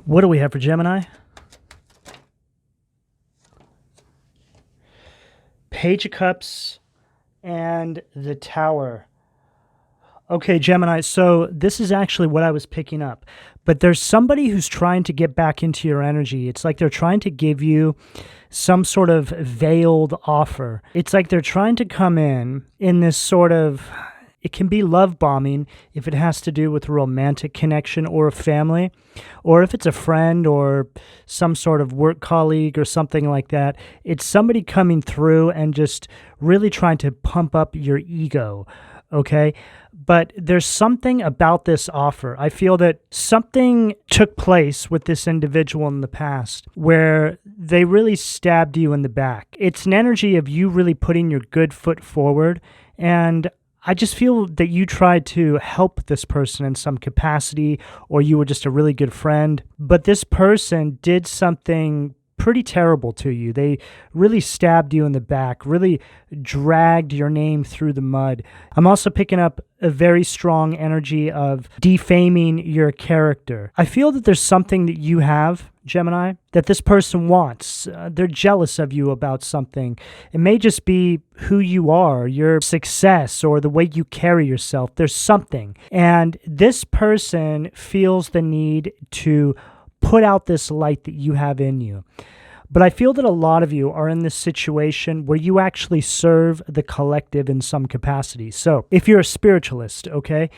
What do we have for Gemini? Page of Cups and the Tower. Okay, Gemini, so this is actually what I was picking up. But there's somebody who's trying to get back into your energy. It's like they're trying to give you some sort of veiled offer. It's like they're trying to come in this sort of, it can be love bombing if it has to do with a romantic connection or a family, or if it's a friend or some sort of work colleague or something like that. It's somebody coming through and just really trying to pump up your ego, okay? But there's something about this offer. I feel that something took place with this individual in the past where they really stabbed you in the back. It's an energy of you really putting your good foot forward, and I just feel that you tried to help this person in some capacity, or you were just a really good friend. But this person did something pretty terrible to you. They really stabbed you in the back, really dragged your name through the mud. I'm also picking up a very strong energy of defaming your character. I feel that there's something that you have, Gemini, that this person wants. They're jealous of you about something. It may just be who you are, your success, or the way you carry yourself. There's something. And this person feels the need to put out this light that you have in you. But I feel that a lot of you are in this situation where you actually serve the collective in some capacity. So if you're a spiritualist, okay,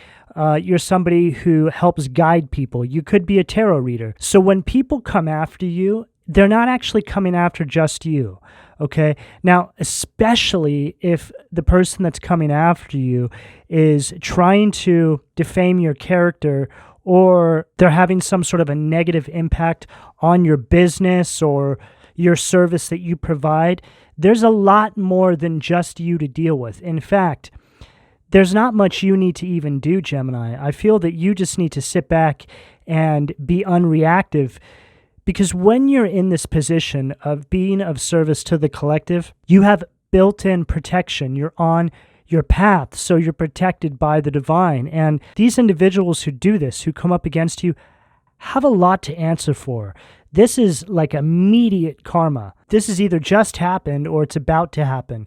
you're somebody who helps guide people. You could be a tarot reader. So when people come after you, they're not actually coming after just you, okay? Now, especially if the person that's coming after you is trying to defame your character, or they're having some sort of a negative impact on your business or your service that you provide, there's a lot more than just you to deal with. In fact, there's not much you need to even do, Gemini. I feel that you just need to sit back and be unreactive, because when you're in this position of being of service to the collective, you have built-in protection. You're on your path, so you're protected by the divine. And these individuals who do this, who come up against you, have a lot to answer for. This is like immediate karma. This is either just happened or it's about to happen.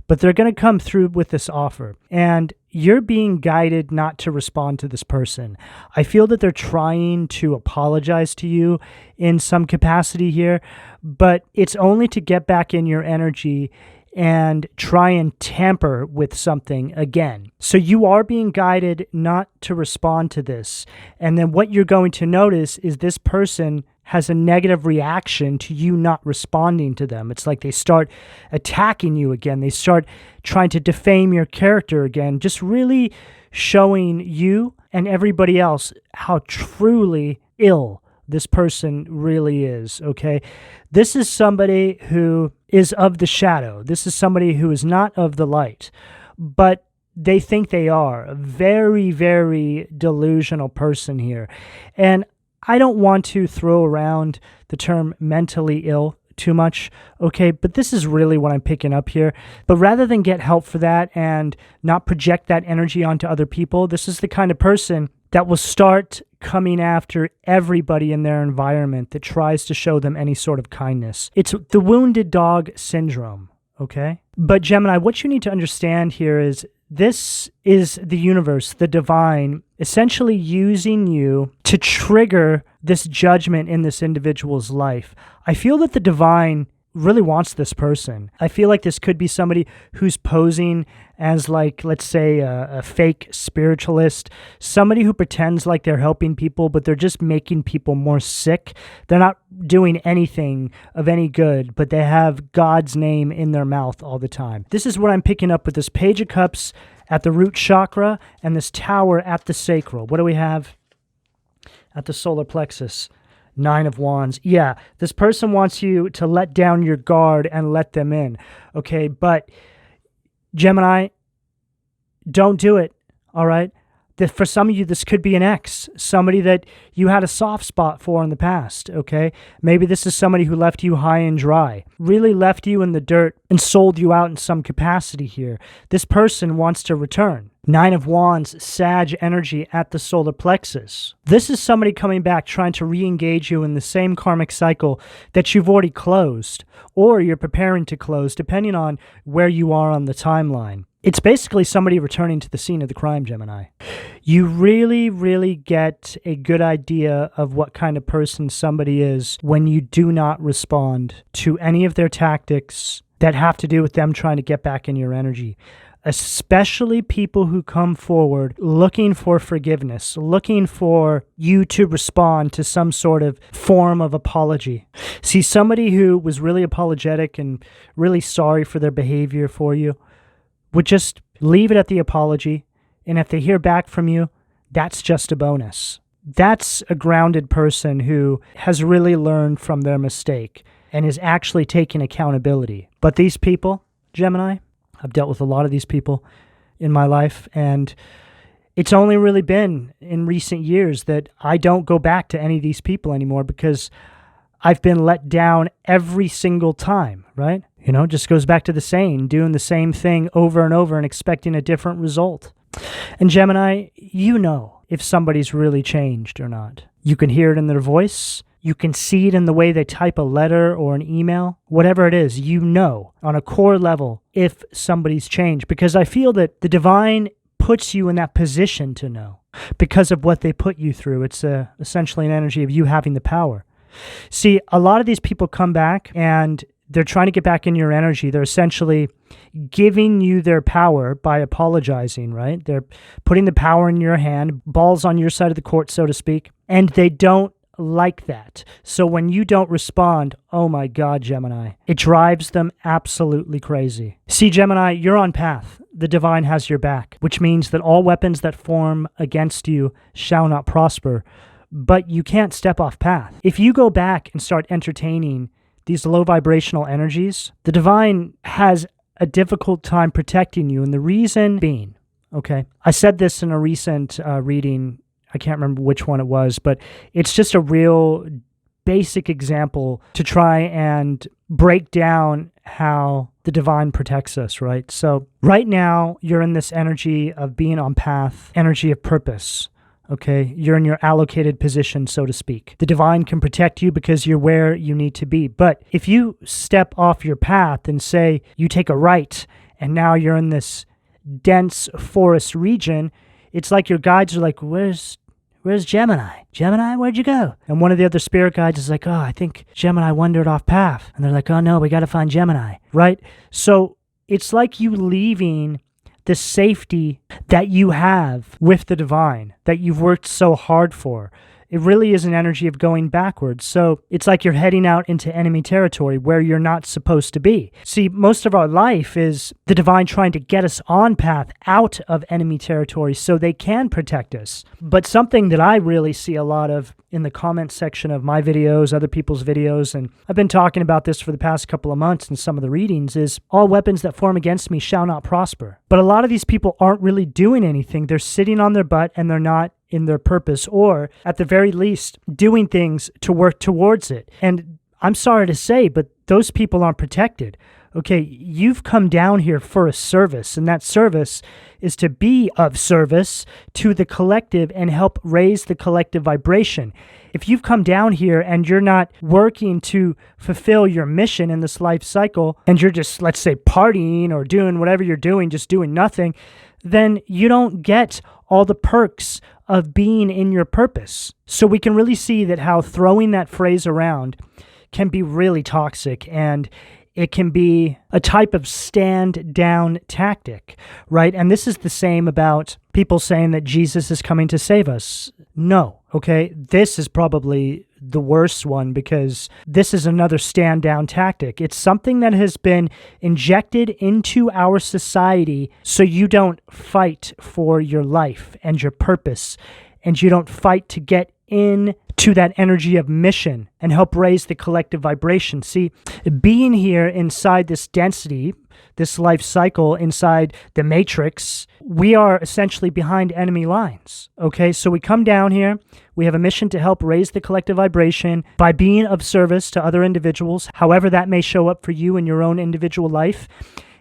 But they're going to come through with this offer. And you're being guided not to respond to this person. I feel that they're trying to apologize to you in some capacity here, but it's only to get back in your energy and try and tamper with something again. So you are being guided not to respond to this. And then what you're going to notice is this person has a negative reaction to you not responding to them. It's like they start attacking you again. They start trying to defame your character again, just really showing you and everybody else how truly ill this person really is, okay? This is somebody who is of the shadow. This is somebody who is not of the light, but they think they are. A very, very delusional person here. And I don't want to throw around the term mentally ill too much, okay? But this is really what I'm picking up here. But rather than get help for that and not project that energy onto other people, this is the kind of person that will start coming after everybody in their environment that tries to show them any sort of kindness. It's the wounded dog syndrome, okay? But Gemini, what you need to understand here is this is the universe, the divine, essentially using you to trigger this judgment in this individual's life. I feel that the divine really wants this person. I feel like this could be somebody who's posing as, like, let's say a fake spiritualist, somebody who pretends like they're helping people, but they're just making people more sick. They're not doing anything of any good, but they have God's name in their mouth all the time. This is what I'm picking up with this Page of Cups at the root chakra and this Tower at the sacral. What do we have at the solar plexus? 9 of Wands. Yeah, this person wants you to let down your guard and let them in. Okay, but Gemini, don't do it, all right? For some of you, this could be an ex, somebody that you had a soft spot for in the past, okay? Maybe this is somebody who left you high and dry, really left you in the dirt and sold you out in some capacity here. This person wants to return. Nine of Wands, Sag energy at the solar plexus. This is somebody coming back trying to re-engage you in the same karmic cycle that you've already closed, or you're preparing to close, depending on where you are on the timeline. It's basically somebody returning to the scene of the crime, Gemini. You really, really get a good idea of what kind of person somebody is when you do not respond to any of their tactics that have to do with them trying to get back in your energy. Especially people who come forward looking for forgiveness, looking for you to respond to some sort of form of apology. See, somebody who was really apologetic and really sorry for their behavior for you would just leave it at the apology, and if they hear back from you, that's just a bonus. That's a grounded person who has really learned from their mistake and is actually taking accountability. But these people, Gemini, I've dealt with a lot of these people in my life, and it's only really been in recent years that I don't go back to any of these people anymore because I've been let down every single time, right? You know, it just goes back to the saying, doing the same thing over and over and expecting a different result. And Gemini, you know if somebody's really changed or not. You can hear it in their voice. You can see it in the way they type a letter or an email. Whatever it is, you know on a core level if somebody's changed. Because I feel that the divine puts you in that position to know because of what they put you through. It's essentially an energy of you having the power. See, a lot of these people come back and they're trying to get back in your energy. They're essentially giving you their power by apologizing, right? They're putting the power in your hand, balls on your side of the court, so to speak, and they don't like that. So when you don't respond, oh my God, Gemini, it drives them absolutely crazy. See, Gemini, you're on path. The divine has your back, which means that all weapons that form against you shall not prosper. But you can't step off path. If you go back and start entertaining these low vibrational energies, the divine has a difficult time protecting you. And the reason being, okay, I said this in a recent reading, I can't remember which one it was, but it's just a real basic example to try and break down how the divine protects us, right? So right now, you're in this energy of being on path, energy of purpose. Okay, you're in your allocated position, so to speak. The divine can protect you because you're where you need to be. But if you step off your path and say you take a right and now you're in this dense forest region, it's like your guides are like, where's Gemini? Gemini, where'd you go? And one of the other spirit guides is like, oh, I think Gemini wandered off path. And they're like, oh no, we got to find Gemini, right? So it's like you leaving the safety that you have with the divine, that you've worked so hard for. It really is an energy of going backwards. So it's like you're heading out into enemy territory where you're not supposed to be. See, most of our life is the divine trying to get us on path out of enemy territory so they can protect us. But something that I really see a lot of in the comment section of my videos, other people's videos, and I've been talking about this for the past couple of months in some of the readings, is all weapons that form against me shall not prosper. But a lot of these people aren't really doing anything. They're sitting on their butt and they're not in their purpose, or at the very least doing things to work towards it. And I'm sorry to say, but those people aren't protected. Okay, you've come down here for a service, and that service is to be of service to the collective and help raise the collective vibration. If you've come down here and you're not working to fulfill your mission in this life cycle, and you're just, let's say, partying or doing whatever you're doing, just doing nothing, then you don't get all the perks of being in your purpose. So we can really see that how throwing that phrase around can be really toxic, and it can be a type of stand-down tactic, right? And this is the same about people saying that Jesus is coming to save us. No, okay? This is probably the worst one because this is another stand-down tactic. It's something that has been injected into our society so you don't fight for your life and your purpose, and you don't fight to get into that energy of mission and help raise the collective vibration. See, being here inside this density, this life cycle, inside the matrix, we are essentially behind enemy lines, okay? So we come down here, we have a mission to help raise the collective vibration by being of service to other individuals, however that may show up for you in your own individual life,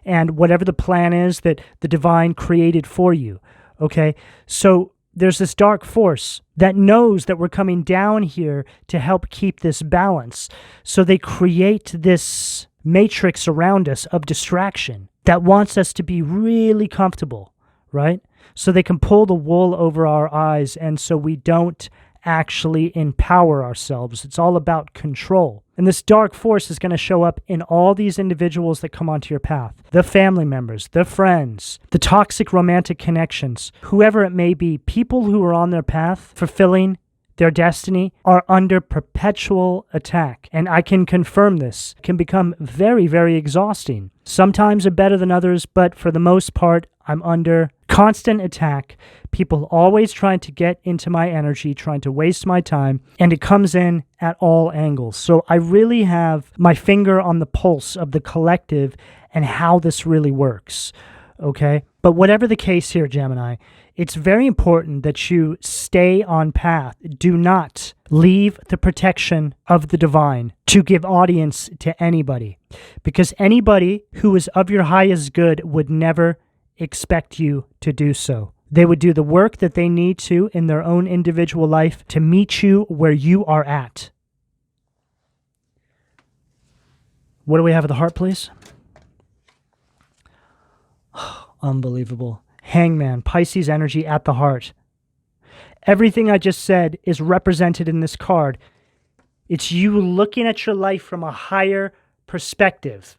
and whatever the plan is that the divine created for you. Okay? So there's this dark force that knows that we're coming down here to help keep this balance. So they create this matrix around us of distraction that wants us to be really comfortable, right? So they can pull the wool over our eyes, and so we don't actually empower ourselves. It's all about control. And this dark force is going to show up in all these individuals that come onto your path. The family members, the friends, the toxic romantic connections, whoever it may be, people who are on their path fulfilling their destiny are under perpetual attack. And I can confirm this. It can become very, very exhausting. Sometimes are better than others, but for the most part, I'm under constant attack. People always trying to get into my energy, trying to waste my time, and it comes in at all angles. So I really have my finger on the pulse of the collective and how this really works, okay? But whatever the case here, Gemini, it's very important that you stay on path. Do not leave the protection of the divine to give audience to anybody, because anybody who is of your highest good would never expect you to do so. They would do the work that they need to in their own individual life to meet you where you are at. What do we have at the heart, please? Unbelievable. Hangman, Pisces energy at the heart. Everything I just said is represented in this card. It's you looking at your life from a higher perspective,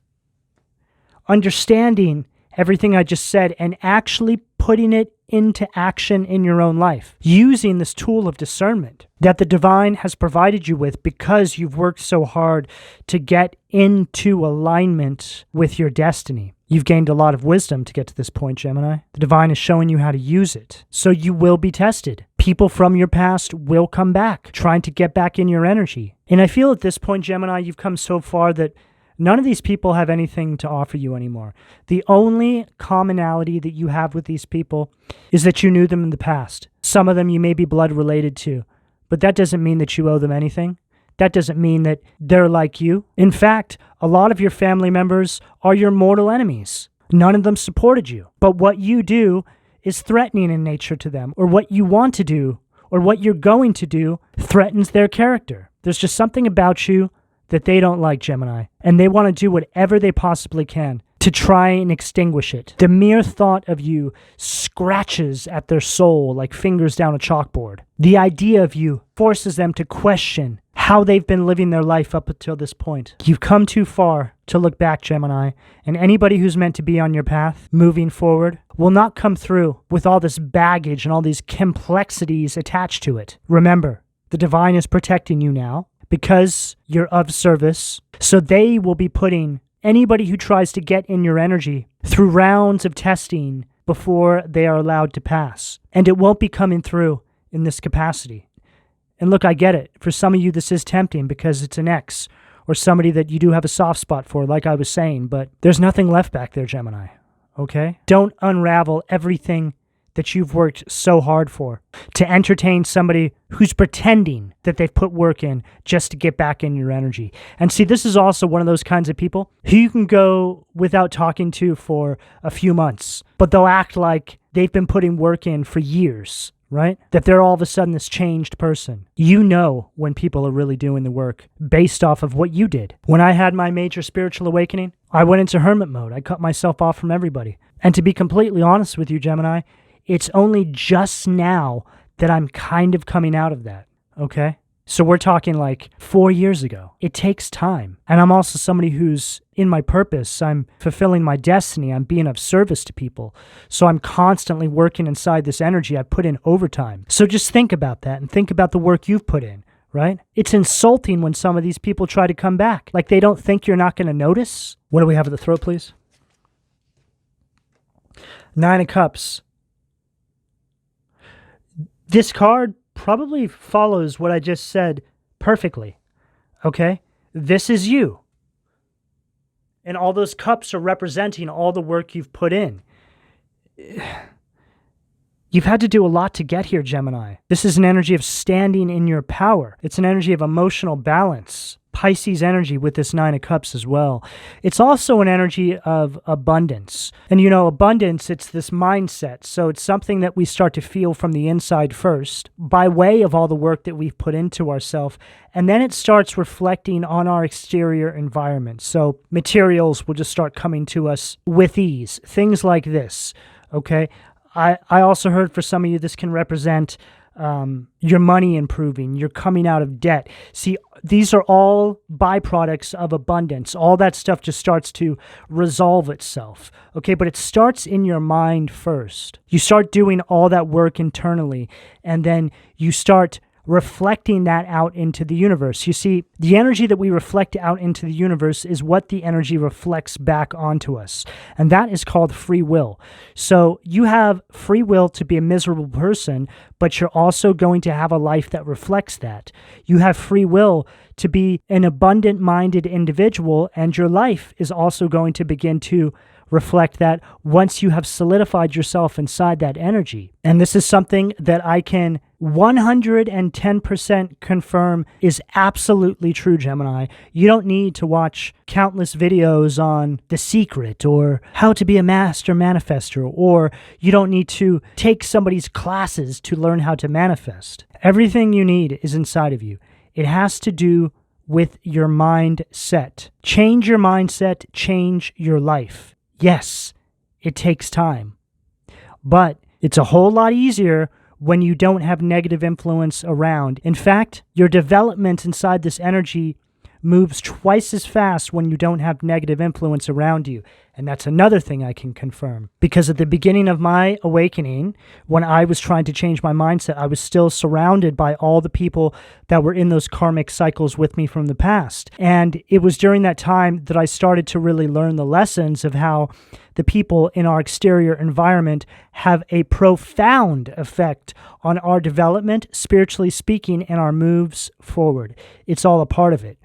understanding everything I just said and actually putting it into action in your own life, using this tool of discernment that the divine has provided you with because you've worked so hard to get into alignment with your destiny. You've gained a lot of wisdom to get to this point, Gemini. The divine is showing you how to use it. So you will be tested. People from your past will come back, trying to get back in your energy. And I feel at this point, Gemini, you've come so far that none of these people have anything to offer you anymore. The only commonality that you have with these people is that you knew them in the past. Some of them you may be blood related to, but that doesn't mean that you owe them anything. That doesn't mean that they're like you. In fact, a lot of your family members are your mortal enemies. None of them supported you. But what you do is threatening in nature to them, or what you want to do, or what you're going to do threatens their character. There's just something about you that they don't like, Gemini, and they want to do whatever they possibly can to try and extinguish it. The mere thought of you scratches at their soul like fingers down a chalkboard. The idea of you forces them to question how they've been living their life up until this point. You've come too far to look back, Gemini, and anybody who's meant to be on your path moving forward will not come through with all this baggage and all these complexities attached to it. Remember, the divine is protecting you now because you're of service, so they will be putting anybody who tries to get in your energy through rounds of testing before they are allowed to pass. And it won't be coming through in this capacity. And look, I get it. For some of you, this is tempting because it's an ex or somebody that you do have a soft spot for, like I was saying, but there's nothing left back there, Gemini, okay? Don't unravel everything that you've worked so hard for to entertain somebody who's pretending that they've put work in just to get back in your energy. And see, this is also one of those kinds of people who you can go without talking to for a few months, but they'll act like they've been putting work in for years, right? That they're all of a sudden this changed person. You know when people are really doing the work based off of what you did. When I had my major spiritual awakening, I went into hermit mode. I cut myself off from everybody. And to be completely honest with you, Gemini, it's only just now that I'm kind of coming out of that, okay? So we're talking like 4 years ago. It takes time. And I'm also somebody who's in my purpose. I'm fulfilling my destiny. I'm being of service to people. So I'm constantly working inside this energy. I put in overtime. So just think about that and think about the work you've put in, right? It's insulting when some of these people try to come back. Like they don't think you're not going to notice. What do we have at the throat, please? 9 of Cups. This card probably follows what I just said perfectly, okay? This is you. And all those cups are representing all the work you've put in. You've had to do a lot to get here, Gemini. This is an energy of standing in your power. It's an energy of emotional balance. Pisces energy with this Nine of Cups as well. It's also an energy of abundance. And abundance, it's this mindset. So it's something that we start to feel from the inside first by way of all the work that we've put into ourselves. And then it starts reflecting on our exterior environment. So materials will just start coming to us with ease. Things like this, okay? I also heard for some of you this can represent your money improving, you're coming out of debt. See, these are all byproducts of abundance. All that stuff just starts to resolve itself, okay? But it starts in your mind first. You start doing all that work internally, and then you start reflecting that out into the universe. You see, the energy that we reflect out into the universe is what the energy reflects back onto us. And that is called free will. So you have free will to be a miserable person, but you're also going to have a life that reflects that. You have free will to be an abundant-minded individual, and your life is also going to begin to reflect that once you have solidified yourself inside that energy. And this is something that I can 110% confirm is absolutely true, Gemini. You don't need to watch countless videos on The Secret or how to be a master manifester, or you don't need to take somebody's classes to learn how to manifest. Everything you need is inside of you. It has to do with your mindset. Change your mindset, change your life. Yes, it takes time, but it's a whole lot easier when you don't have negative influence around. In fact, your development inside this energy moves twice as fast when you don't have negative influence around you. And that's another thing I can confirm. Because at the beginning of my awakening, when I was trying to change my mindset, I was still surrounded by all the people that were in those karmic cycles with me from the past. And it was during that time that I started to really learn the lessons of how the people in our exterior environment have a profound effect on our development, spiritually speaking, and our moves forward. It's all a part of it.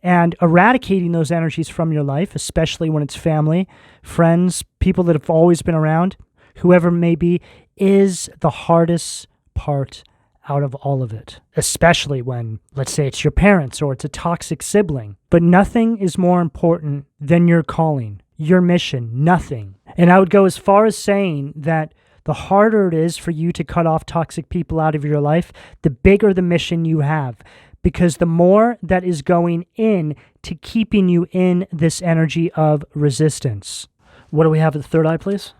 And eradicating those energies from your life, especially when it's family, friends, people that have always been around, whoever it may be, is the hardest part out of all of it. Especially when, let's say, it's your parents or it's a toxic sibling. But nothing is more important than your calling, your mission, nothing. And I would go as far as saying that the harder it is for you to cut off toxic people out of your life, the bigger the mission you have. Because the more that is going in to keeping you in this energy of resistance. What do we have at the third eye, please?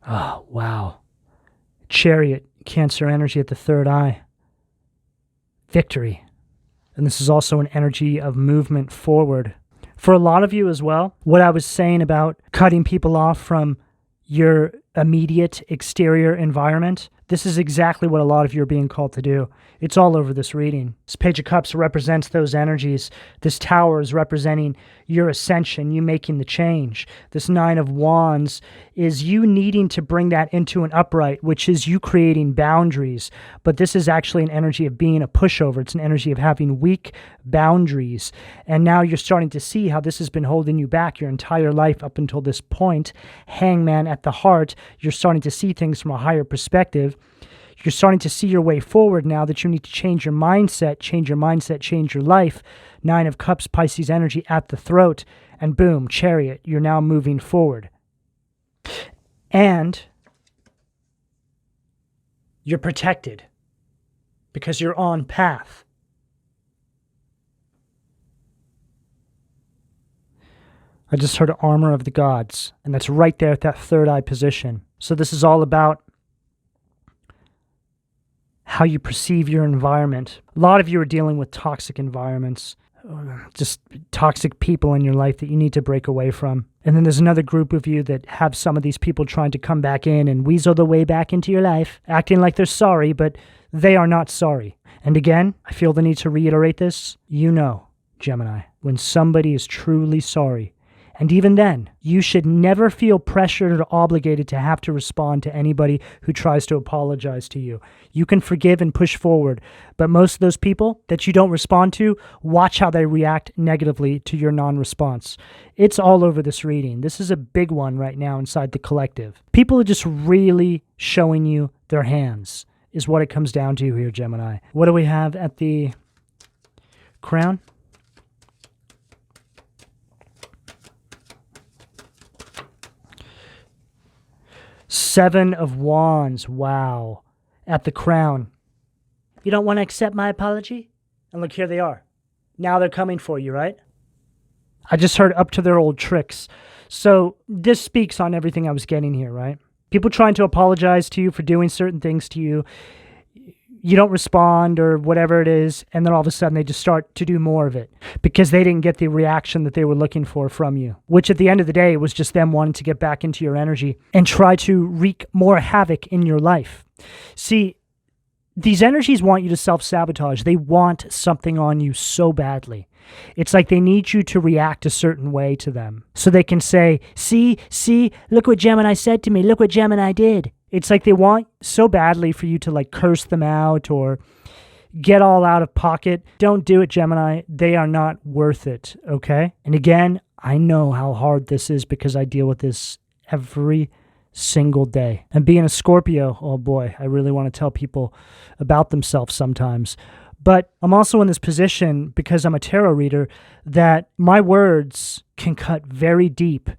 Oh, wow. Chariot, Cancer energy at the third eye. Victory. And this is also an energy of movement forward. For a lot of you as well, what I was saying about cutting people off from your immediate exterior environment, this is exactly what a lot of you are being called to do. It's all over this reading. This Page of Cups represents those energies. This Tower is representing your ascension, you making the change. This Nine of Wands is you needing to bring that into an upright, which is you creating boundaries. But this is actually an energy of being a pushover. It's an energy of having weak boundaries. And now you're starting to see how this has been holding you back your entire life up until this point. Hangman at the heart, you're starting to see things from a higher perspective. You're starting to see your way forward now that you need to change your mindset, change your life. Nine of Cups, Pisces energy at the throat. And boom, Chariot, you're now moving forward. And you're protected because you're on path. I just heard Armor of the Gods, and that's right there at that third eye position. So this is all about how you perceive your environment. A lot of you are dealing with toxic environments, just toxic people in your life that you need to break away from. And then there's another group of you that have some of these people trying to come back in and weasel their way back into your life, acting like they're sorry, but they are not sorry. And again, I feel the need to reiterate this. You know, Gemini, when somebody is truly sorry, and even then, you should never feel pressured or obligated to have to respond to anybody who tries to apologize to you. You can forgive and push forward, but most of those people that you don't respond to, watch how they react negatively to your non-response. It's all over this reading. This is a big one right now inside the collective. People are just really showing you their hands, is what it comes down to here, Gemini. What do we have at the crown. Seven of Wands. Wow. At the crown. You don't want to accept my apology? And look, here they are. Now they're coming for you, right? I just heard up to their old tricks. So this speaks on everything I was getting here, right? People trying to apologize to you for doing certain things to you. You don't respond or whatever it is, and then all of a sudden they just start to do more of it because they didn't get the reaction that they were looking for from you, which at the end of the day was just them wanting to get back into your energy and try to wreak more havoc in your life. See, these energies want you to self-sabotage. They want something on you so badly. It's like they need you to react a certain way to them so they can say, see, look what Gemini said to me. Look what Gemini did. It's like they want so badly for you to like curse them out or get all out of pocket. Don't do it, Gemini. They are not worth it, okay? And again, I know how hard this is because I deal with this every single day. And being a Scorpio, oh boy, I really want to tell people about themselves sometimes. But I'm also in this position because I'm a tarot reader that my words can cut very deep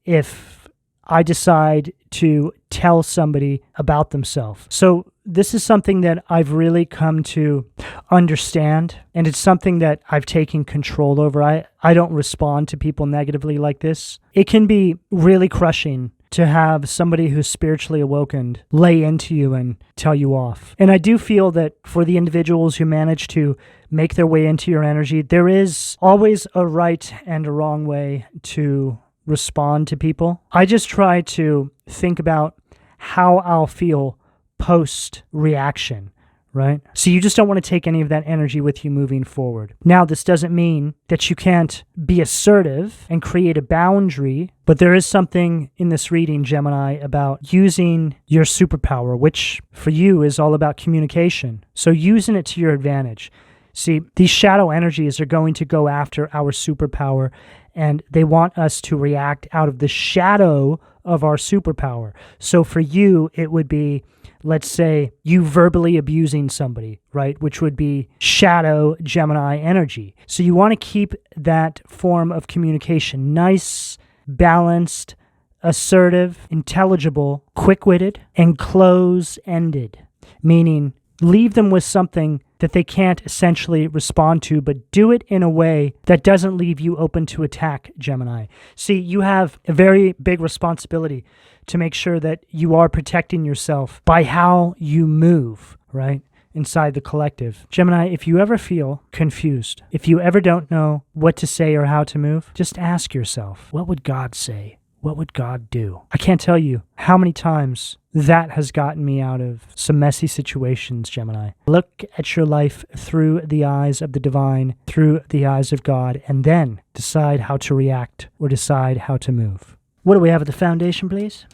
if I decide to tell somebody about themselves. So this is something that I've really come to understand, and it's something that I've taken control over. I don't respond to people negatively like this. It can be really crushing to have somebody who's spiritually awakened lay into you and tell you off. And I do feel that for the individuals who manage to make their way into your energy, there is always a right and a wrong way to respond to people. I just try to think about how I'll feel post-reaction, right? So you just don't want to take any of that energy with you moving forward. Now, this doesn't mean that you can't be assertive and create a boundary, but there is something in this reading, Gemini, about using your superpower, which for you is all about communication. So using it to your advantage. See, these shadow energies are going to go after our superpower, and they want us to react out of the shadow of our superpower. So for you, it would be, let's say, you verbally abusing somebody, right? Which would be shadow Gemini energy. So you want to keep that form of communication nice, balanced, assertive, intelligible, quick-witted, and close-ended, meaning leave them with something that they can't essentially respond to, but do it in a way that doesn't leave you open to attack, Gemini. See, you have a very big responsibility to make sure that you are protecting yourself by how you move, right, inside the collective. Gemini, if you ever feel confused, if you ever don't know what to say or how to move, just ask yourself, what would God say? What would God do? I can't tell you how many times that has gotten me out of some messy situations, Gemini. Look at your life through the eyes of the divine, through the eyes of God, and then decide how to react or decide how to move. What do we have at the foundation, please?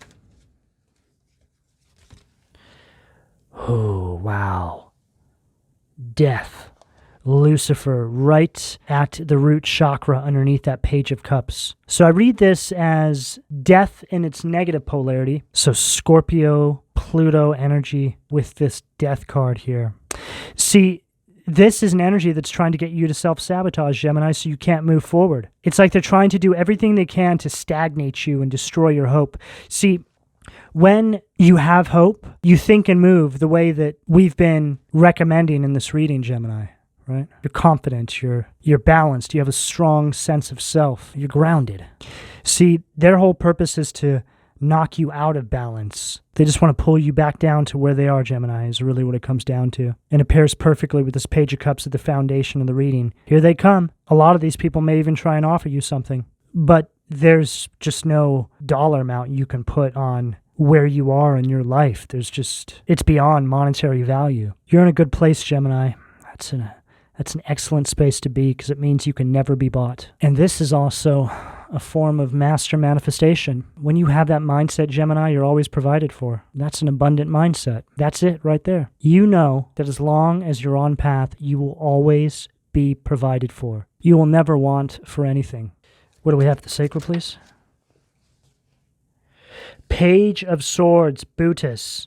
Oh, wow. Death. Lucifer, right at the root chakra underneath that Page of Cups. So I read this as death in its negative polarity. So Scorpio, Pluto energy with this death card here. See, this is an energy that's trying to get you to self-sabotage, Gemini, so you can't move forward. It's like they're trying to do everything they can to stagnate you and destroy your hope. See, when you have hope, you think and move the way that we've been recommending in this reading, Gemini. Right? You're confident, you're balanced, you have a strong sense of self, you're grounded. See, their whole purpose is to knock you out of balance. They just want to pull you back down to where they are, Gemini, is really what it comes down to. And it pairs perfectly with this Page of Cups at the foundation of the reading. Here they come. A lot of these people may even try and offer you something, but there's just no dollar amount you can put on where you are in your life. It's beyond monetary value. You're in a good place, Gemini. That's an excellent space to be because it means you can never be bought. And this is also a form of master manifestation. When you have that mindset, Gemini, you're always provided for. That's an abundant mindset. That's it right there. You know that as long as you're on path, you will always be provided for. You will never want for anything. What do we have at the sacral, please? Page of Swords, Bootus.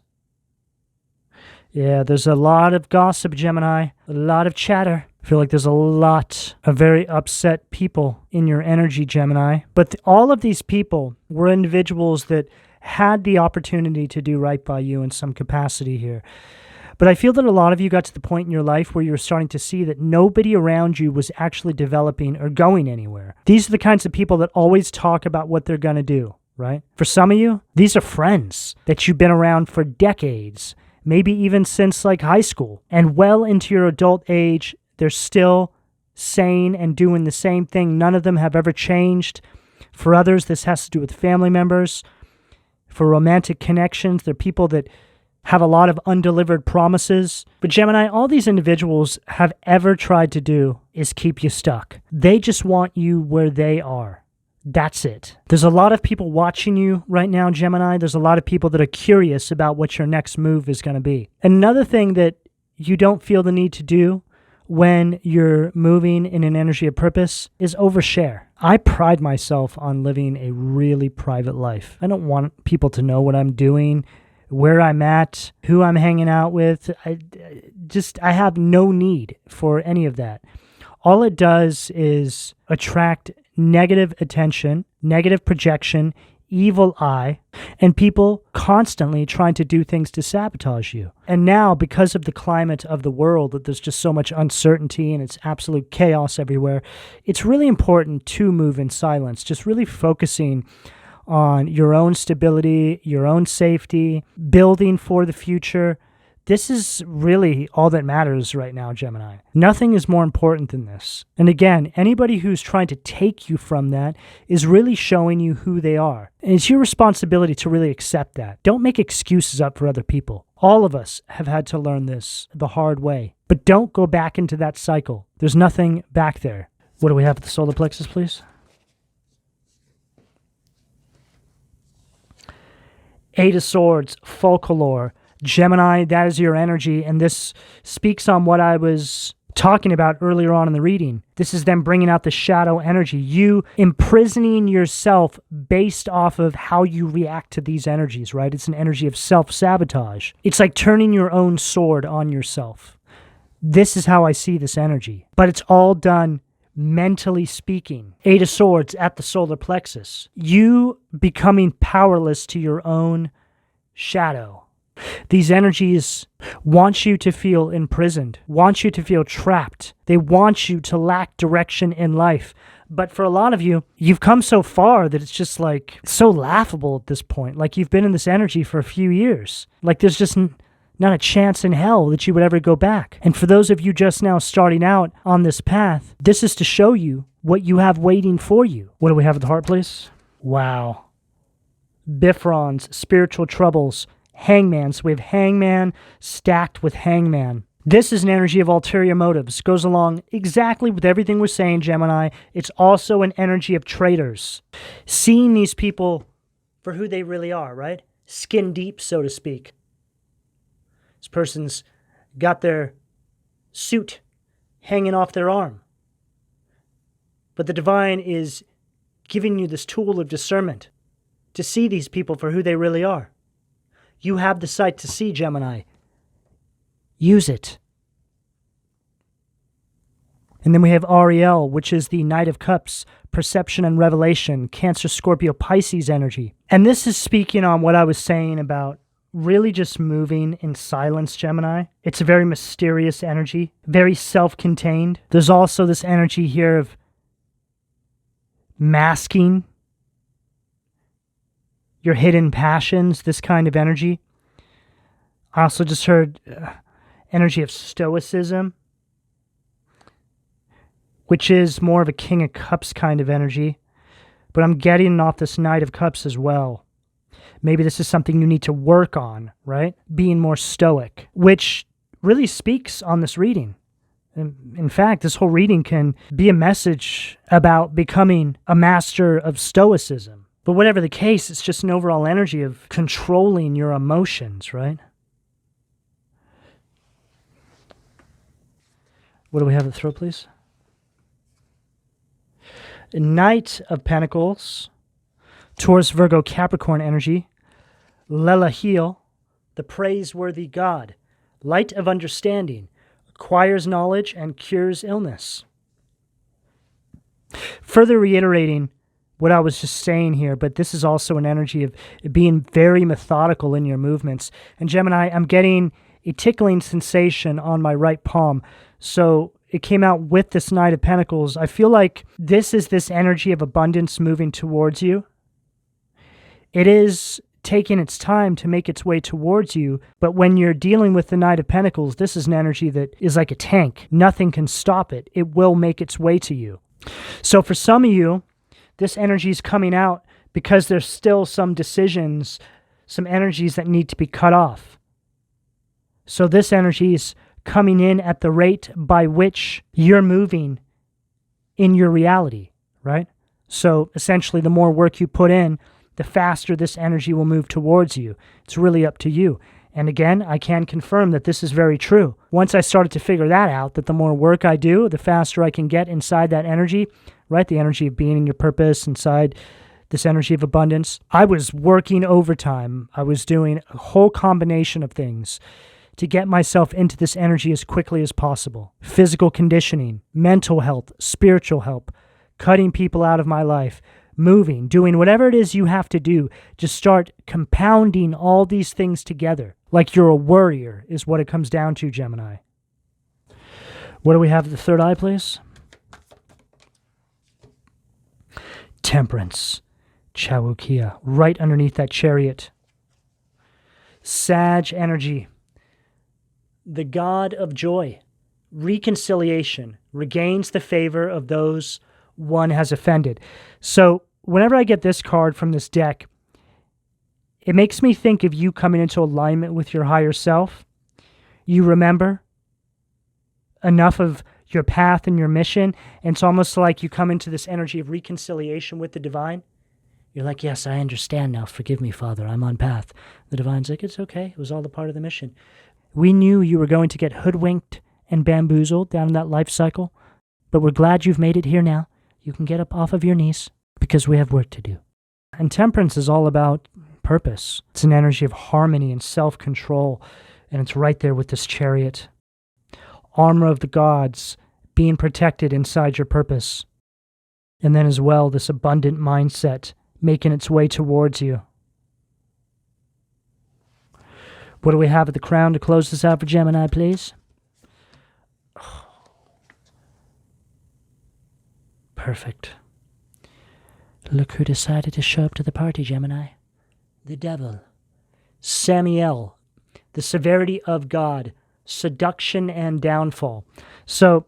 Yeah, there's a lot of gossip, Gemini, a lot of chatter. I feel like there's a lot of very upset people in your energy, Gemini. But all of these people were individuals that had the opportunity to do right by you in some capacity here. But I feel that a lot of you got to the point in your life where you were starting to see that nobody around you was actually developing or going anywhere. These are the kinds of people that always talk about what they're going to do, right? For some of you, these are friends that you've been around for decades, maybe even since like high school. And well into your adult age, they're still sane and doing the same thing. None of them have ever changed. For others, this has to do with family members. For romantic connections, they're people that have a lot of undelivered promises. But Gemini, all these individuals have ever tried to do is keep you stuck. They just want you where they are. That's it. There's a lot of people watching you right now, Gemini. There's a lot of people that are curious about what your next move is going to be. Another thing that you don't feel the need to do when you're moving in an energy of purpose is overshare. I pride myself on living a really private life. I don't want people to know what I'm doing, where I'm at, who I'm hanging out with. I have no need for any of that. All it does is attract negative attention, negative projection, evil eye, and people constantly trying to do things to sabotage you. And now, because of the climate of the world, that there's just so much uncertainty and it's absolute chaos everywhere, it's really important to move in silence, just really focusing on your own stability, your own safety, building for the future. This is really all that matters right now, Gemini. Nothing is more important than this. And again, anybody who's trying to take you from that is really showing you who they are. And it's your responsibility to really accept that. Don't make excuses up for other people. All of us have had to learn this the hard way. But don't go back into that cycle. There's nothing back there. What do we have at the solar plexus, please? Eight of Swords, folklore. Gemini, that is your energy, and this speaks on what I was talking about earlier on in the reading. This is them bringing out the shadow energy, you imprisoning yourself based off of how you react to these energies, right? It's an energy of self-sabotage. It's like turning your own sword on yourself. This is how I see this energy, but it's all done mentally speaking. Eight of Swords at the solar plexus. You becoming powerless to your own shadow. These energies want you to feel imprisoned, want you to feel trapped. They want you to lack direction in life. But for a lot of you, you've come so far that it's just like so laughable at this point. Like you've been in this energy for a few years. Like there's just not a chance in hell that you would ever go back. And for those of you just now starting out on this path, this is to show you what you have waiting for you. What do we have at the heart, please? Wow. Bifrons, spiritual troubles, Hangman. So we have Hangman stacked with Hangman. This is an energy of ulterior motives. Goes along exactly with everything we're saying, Gemini. It's also an energy of traitors. Seeing these people for who they really are, right? Skin deep, so to speak. This person's got their suit hanging off their arm. But the divine is giving you this tool of discernment to see these people for who they really are. You have the sight to see, Gemini. Use it. And then we have Ariel, which is the Knight of Cups, perception and revelation, Cancer, Scorpio, Pisces energy. And this is speaking on what I was saying about really just moving in silence, Gemini. It's a very mysterious energy, very self-contained. There's also this energy here of masking your hidden passions, this kind of energy. I also just heard energy of stoicism, which is more of a King of Cups kind of energy. But I'm getting off this Knight of Cups as well. Maybe this is something you need to work on, right? Being more stoic, which really speaks on this reading. In fact, this whole reading can be a message about becoming a master of stoicism. But whatever the case, it's just an overall energy of controlling your emotions, right? What do we have at the throat, please? Knight of Pentacles, Taurus, Virgo, Capricorn energy, Lelahil, the praiseworthy God, light of understanding, acquires knowledge, and cures illness. Further reiterating what I was just saying here, but this is also an energy of being very methodical in your movements. And Gemini, I'm getting a tickling sensation on my right palm. So it came out with this Knight of Pentacles. I feel like this is this energy of abundance moving towards you. It is taking its time to make its way towards you, but when you're dealing with the Knight of Pentacles, this is an energy that is like a tank. Nothing can stop it. It will make its way to you. So for some of you, this energy is coming out because there's still some decisions, some energies that need to be cut off. So this energy is coming in at the rate by which you're moving in your reality, right? So essentially, the more work you put in, the faster this energy will move towards you. It's really up to you. And again, I can confirm that this is very true. Once I started to figure that out, that the more work I do, the faster I can get inside that energy, right? The energy of being in your purpose, inside this energy of abundance. I was working overtime. I was doing a whole combination of things to get myself into this energy as quickly as possible. Physical conditioning, mental health, spiritual help, cutting people out of my life, moving, doing whatever it is you have to do. Just start compounding all these things together. Like you're a warrior is what it comes down to, Gemini. What do we have at the third eye, please? Temperance. Chaukia. Right underneath that Chariot. Sag energy. The god of joy. Reconciliation. Regains the favor of those one has offended. So whenever I get this card from this deck, it makes me think of you coming into alignment with your higher self. You remember enough of your path and your mission, and it's almost like you come into this energy of reconciliation with the divine. You're like, yes, I understand now. Forgive me, Father. I'm on path. The divine's like, it's okay. It was all a part of the mission. We knew you were going to get hoodwinked and bamboozled down in that life cycle, but we're glad you've made it here now. You can get up off of your knees because we have work to do. And temperance is all about purpose. It's an energy of harmony and self-control, and it's right there with this Chariot. Armor of the gods, being protected inside your purpose. And then as well, this abundant mindset making its way towards you. What do we have at the crown to close this out for Gemini, please? Perfect. Look who decided to show up to the party, Gemini. The devil. Samael. The severity of God. Seduction and downfall. So,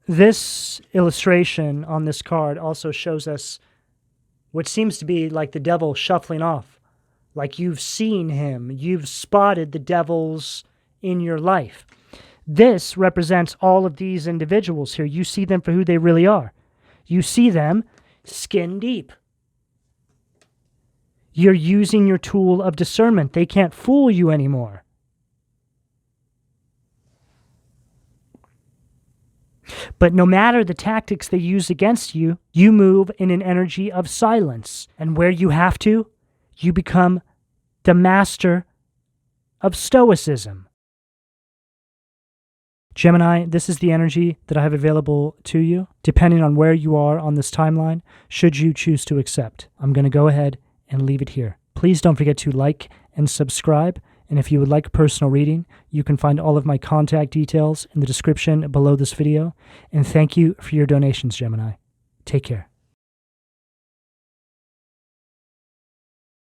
this illustration on this card also shows us what seems to be like the devil shuffling off. Like you've seen him. You've spotted the devils in your life. This represents all of these individuals here. You see them for who they really are. You see them skin deep. You're using your tool of discernment. They can't fool you anymore. But no matter the tactics they use against you, you move in an energy of silence. And where you have to, you become the master of stoicism. Gemini, this is the energy that I have available to you, depending on where you are on this timeline, should you choose to accept. I'm going to go ahead and leave it here. Please don't forget to like and subscribe, and if you would like a personal reading, you can find all of my contact details in the description below this video, and thank you for your donations, Gemini. Take care.